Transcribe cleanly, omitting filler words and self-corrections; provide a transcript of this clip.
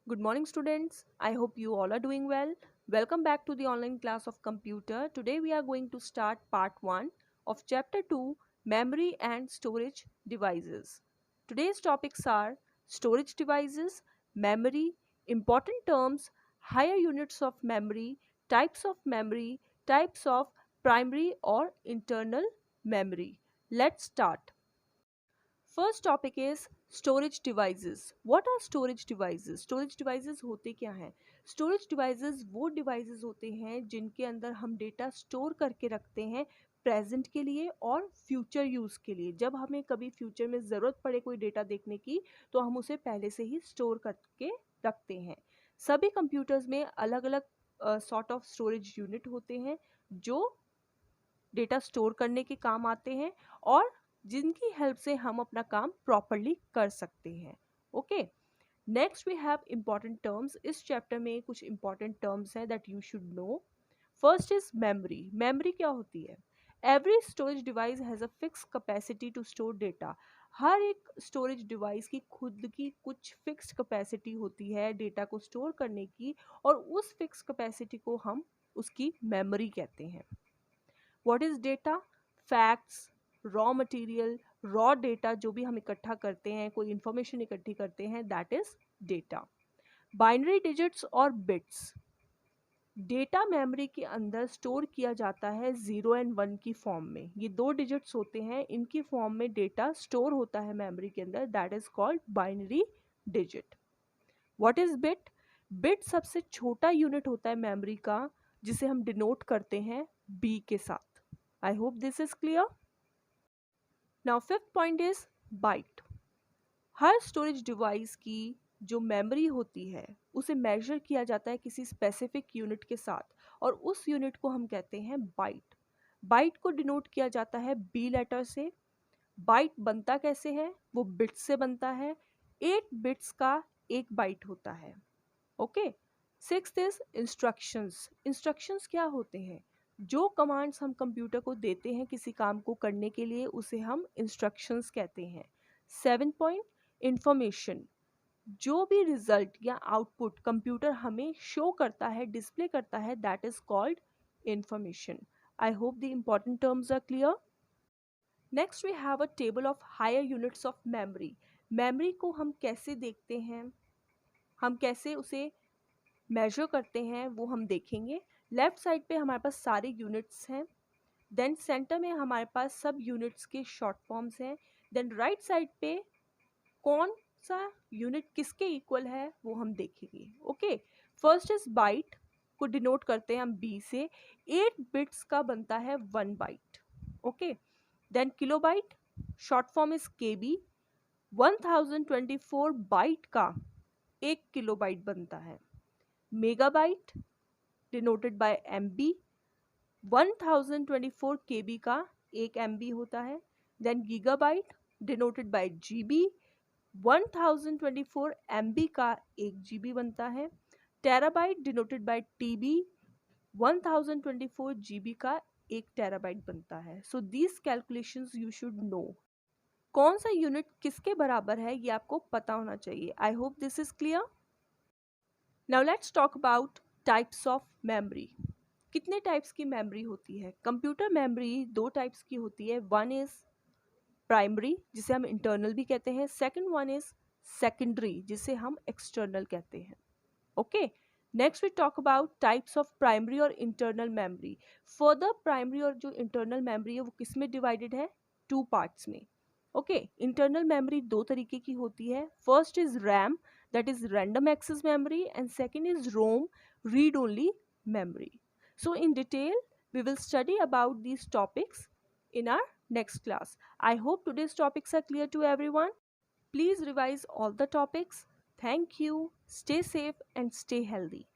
Good morning, students. I hope you all are doing well. Welcome back to the online class of computer. Today we are going to start part 1 of chapter 2, memory and storage devices. Today's topics are storage devices, memory, important terms, higher units of memory, types of primary or internal memory. Let's start. First topic is storage devices. What are storage devices? Storage devices होते क्या हैं? Storage devices वो devices होते हैं जिनके अंदर हम data store करके रखते हैं प्रेजेंट के लिए और फ्यूचर यूज़ के लिए. जब हमें कभी फ्यूचर में ज़रूरत पड़े कोई डेटा देखने की तो हम उसे पहले से ही स्टोर करके रखते हैं. सभी कंप्यूटर्स में अलग अलग सॉर्ट ऑफ स्टोरेज यूनिट होते हैं जो डेटा स्टोर करने के काम आते हैं और जिनकी हेल्प से हम अपना काम प्रॉपरली कर सकते हैं. Okay, next we have important terms. इस चैप्टर में कुछ इंपॉर्टेंट टर्म्स हैं that you should know. First is memory. Memory क्या होती है? Every storage device has a fix capacity to store data. हर एक स्टोरेज डिवाइस की खुद की कुछ फिक्स्ड कैपेसिटी होती है डेटा को स्टोर करने की और उस फिक्स कैपेसिटी को हम उसकी मेमोरी कहते हैं. What is data? Facts, raw material, raw data जो भी हम इकट्ठा करते हैं, कोई इंफॉर्मेशन इकट्ठी करते हैं, that is data. Binary digits और बिट्स. डेटा मेमोरी के अंदर स्टोर किया जाता है 0 एंड 1 की फॉर्म में. ये दो डिजिट्स होते हैं, इनकी फॉर्म में डेटा स्टोर होता है मेमोरी के अंदर, that is called binary digit. What is bit? Bit सबसे छोटा यूनिट होता है मेमोरी का जिसे हम डिनोट करते हैं बी के साथ. I hope this is clear. Now fifth point is byte. Her storage device की जो मेमोरी होती है उसे मेजर किया जाता है किसी स्पेसिफिक यूनिट के साथ और उस यूनिट को हम कहते हैं बाइट. बाइट को डिनोट किया जाता है बी लेटर से. बाइट बनता कैसे है? वो बिट्स से बनता है. 8 बिट्स का एक बाइट होता है. Okay. Sixth is instructions. Instructions क्या होते हैं? जो कमांड्स हम कंप्यूटर को देते हैं किसी काम को करने के लिए उसे हम इंस्ट्रक्शंस कहते हैं. 7 पॉइंट, इंफॉर्मेशन. जो भी रिजल्ट या आउटपुट कंप्यूटर हमें शो करता है, डिस्प्ले करता है, that is called information. I hope the important terms are clear. Next we have a table of higher units of memory. Memory को हम कैसे देखते हैं, हम कैसे उसे मेजर करते हैं वो हम देखेंगे. लेफ्ट साइड पे हमारे पास सारे यूनिट्स हैं. देन सेंटर में हमारे पास सब यूनिट्स के शॉर्ट फॉर्म्स हैं. देन राइट साइड पे कौन सा यूनिट किसके इक्वल है वो हम देखेंगे. ओके, फर्स्ट इज बाइट को डिनोट करते हैं हम बी से. 8 बिट्स का बनता है 1 byte. Okay, then kilobyte, short form is K B. 1024 byte का 1 किलोबाइट बनता है. Megabyte denoted by MB. 1024 KB का एक MB होता है. Then gigabyte denoted by GB. 1024 MB का एक GB बनता है. Terabyte denoted by TB. 1024 GB का एक टेराबाइट बनता है. So these calculations you should know. कौन सा यूनिट किसके बराबर है ये आपको पता होना चाहिए. I hope this is clear. Now let's talk about types of memory. कितने टाइप्स की मेमोरी होती है? कंप्यूटर मेमोरी दो टाइप्स की होती है. वन इज प्राइमरी जिसे हम इंटरनल भी कहते हैं. सेकंड वन इज सेकेंडरी जिसे हम एक्सटर्नल कहते हैं. Okay, next we talk about types of primary और इंटरनल मेमोरी. फर्दर प्राइमरी और जो इंटरनल मेमोरी है वो किस में डिवाइडेड है? 2 पार्ट्स में. ओके, इंटरनल मेमोरी दो तरीके की होती है. First is RAM, that is random access memory, and second is ROM, read only memory. So in detail we will study about these topics in our next class. I hope today's topics are clear to everyone. Please revise all the topics. Thank you. Stay safe and stay healthy.